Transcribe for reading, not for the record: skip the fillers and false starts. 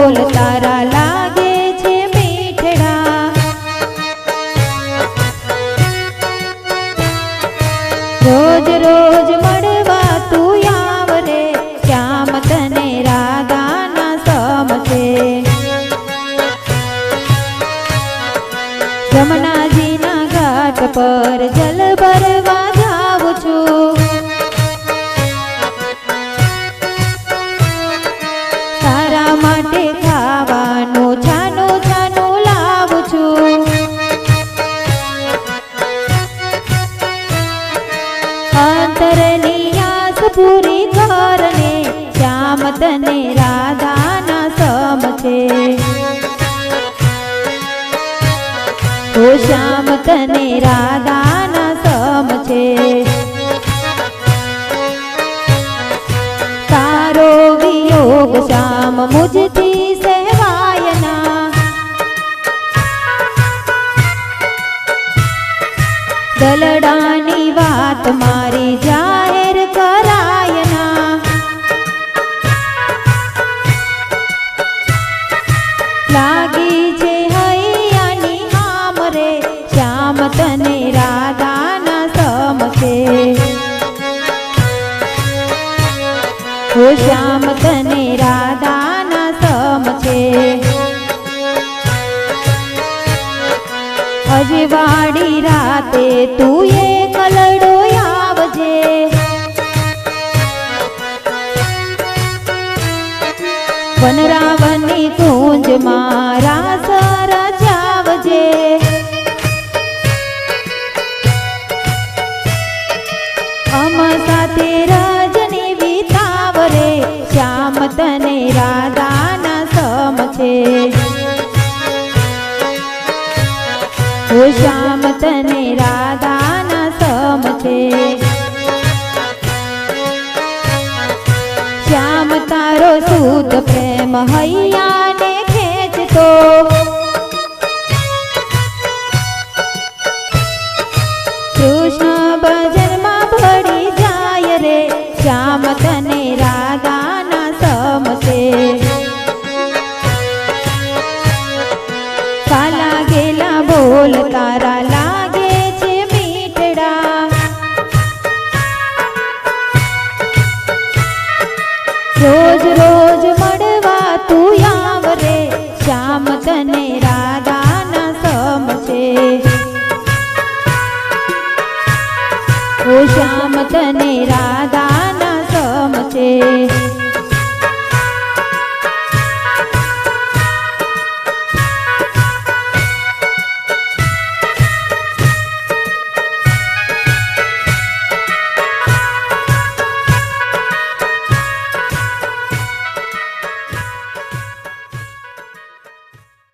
બોલ તારા લાગે છે મીઠડા, રોજ રોજ મળવા તું આવ રે, શ્યામ તને રાધાના સમશે. જમનાજીના ઘાટ પર જલ ભરવા જાઉં છું, તારા માટે ખાવાનું છાનું છાનું લાવું છું. અંતરની આસ પૂરી કરને, શ્યામ તને રાધાના સમશે. ઓ શ્યામ તને રાધાના સમશે. તારો વિયોગ શ્યામ મુજથી સહેવાય ના, દલડાની વાત મારી જાહેર કરાય ના. લાગી છે હૈયાની હામ રે, શ્યામ તને રાધાના સમશે. ઓ શ્યામ તને રાધાના સમશે. અજવાળી રાતે તું એ કલડો આવજે, વનરાવની કુંજમાં રાસ રચાવજે. અમ સાથે રજની વિતાવ રે, શ્યામ તને રાધાના સમશે. ઓ શ્યામ તને રાધાના સમશે. શ્યામ તારો શુદ્ધ પ્રેમ હૈયાને ખેંચતો, કૃષ્ણ ભજનમાં ભળી જાય રે, શ્યામ તને રાધાના સમશે. કાલા ગેલા બોલ તારા લાગે છે મીઠડા, રોજ રોજ મળવા તું આવ રે, શ્યામ તને રાધાના સમશે. ઓ શ્યામ તને રાધા